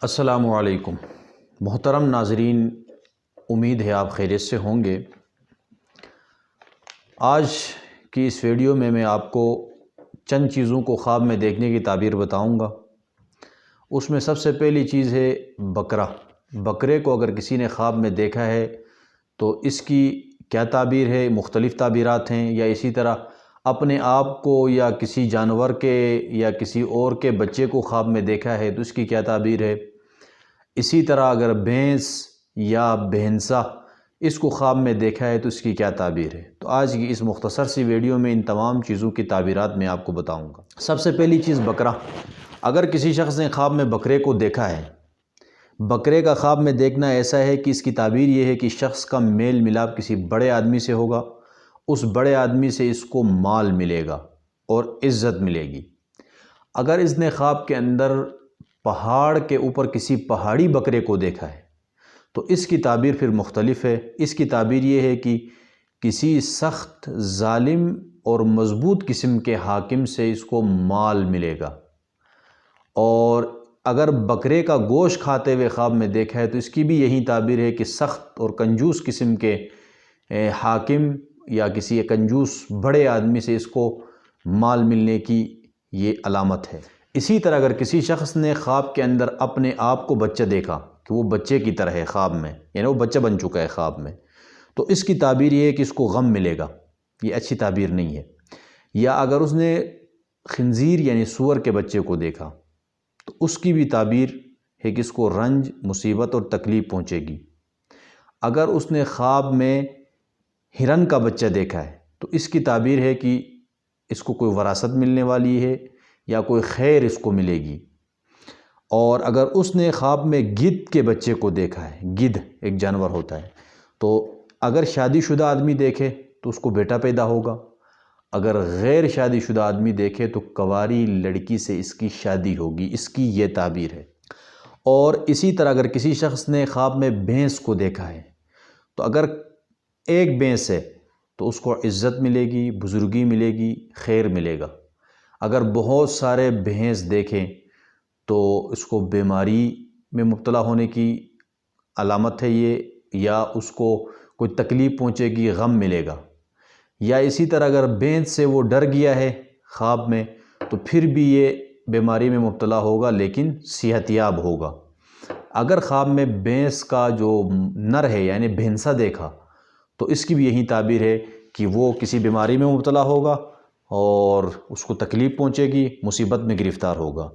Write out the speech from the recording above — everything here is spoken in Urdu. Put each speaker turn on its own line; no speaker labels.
السلام علیکم محترم ناظرین، امید ہے آپ خیریت سے ہوں گے۔ آج کی اس ویڈیو میں آپ کو چند چیزوں کو خواب میں دیکھنے کی تعبیر بتاؤں گا۔ اس میں سب سے پہلی چیز ہے بکرا۔ بکرے کو اگر کسی نے خواب میں دیکھا ہے تو اس کی کیا تعبیر ہے؟ مختلف تعبیرات ہیں، یا اسی طرح اپنے آپ کو یا کسی جانور کے یا کسی اور کے بچے کو خواب میں دیکھا ہے تو اس کی کیا تعبیر ہے؟ اسی طرح اگر بھینس یا بھینسا اس کو خواب میں دیکھا ہے تو اس کی کیا تعبیر ہے؟ تو آج کی اس مختصر سی ویڈیو میں ان تمام چیزوں کی تعبیرات میں آپ کو بتاؤں گا۔ سب سے پہلی چیز بکرا۔ اگر کسی شخص نے خواب میں بکرے کو دیکھا ہے، بکرے کا خواب میں دیکھنا ایسا ہے کہ اس کی تعبیر یہ ہے کہ شخص کا میل ملاپ کسی بڑے آدمی سے ہوگا، اس بڑے آدمی سے اس کو مال ملے گا اور عزت ملے گی۔ اگر اس نے خواب کے اندر پہاڑ کے اوپر کسی پہاڑی بکرے کو دیکھا ہے تو اس کی تعبیر پھر مختلف ہے۔ اس کی تعبیر یہ ہے کہ کسی سخت ظالم اور مضبوط قسم کے حاکم سے اس کو مال ملے گا۔ اور اگر بکرے کا گوشت کھاتے ہوئے خواب میں دیکھا ہے تو اس کی بھی یہی تعبیر ہے کہ سخت اور کنجوس قسم کے حاکم یا کسی کنجوس بڑے آدمی سے اس کو مال ملنے کی یہ علامت ہے۔ اسی طرح اگر کسی شخص نے خواب کے اندر اپنے آپ کو بچہ دیکھا کہ وہ بچے کی طرح ہے خواب میں، یعنی وہ بچہ بن چکا ہے خواب میں، تو اس کی تعبیر یہ ہے کہ اس کو غم ملے گا۔ یہ اچھی تعبیر نہیں ہے۔ یا اگر اس نے خنزیر یعنی سور کے بچے کو دیکھا تو اس کی بھی تعبیر ہے کہ اس کو رنج، مصیبت اور تکلیف پہنچے گی۔ اگر اس نے خواب میں ہرن کا بچہ دیکھا ہے تو اس کی تعبیر ہے کہ اس کو کوئی وراثت ملنے والی ہے یا کوئی خیر اس کو ملے گی۔ اور اگر اس نے خواب میں گدھ کے بچے کو دیکھا ہے، گدھ ایک جانور ہوتا ہے، تو اگر شادی شدہ آدمی دیکھے تو اس کو بیٹا پیدا ہوگا، اگر غیر شادی شدہ آدمی دیکھے تو کنواری لڑکی سے اس کی شادی ہوگی۔ اس کی یہ تعبیر ہے۔ اور اسی طرح اگر کسی شخص نے خواب میں بھینس کو دیکھا ہے تو اگر ایک بھینس ہے تو اس کو عزت ملے گی، بزرگی ملے گی، خیر ملے گا۔ اگر بہت سارے بھینس دیکھیں تو اس کو بیماری میں مبتلا ہونے کی علامت ہے یہ، یا اس کو کوئی تکلیف پہنچے گی، غم ملے گا۔ یا اسی طرح اگر بھینس سے وہ ڈر گیا ہے خواب میں تو پھر بھی یہ بیماری میں مبتلا ہوگا لیکن صحت یاب ہوگا۔ اگر خواب میں بھینس کا جو نر ہے یعنی بھینسا دیکھا تو اس کی بھی یہی تعبیر ہے کہ وہ کسی بیماری میں مبتلا ہوگا اور اس کو تکلیف پہنچے گی، مصیبت میں گرفتار ہوگا۔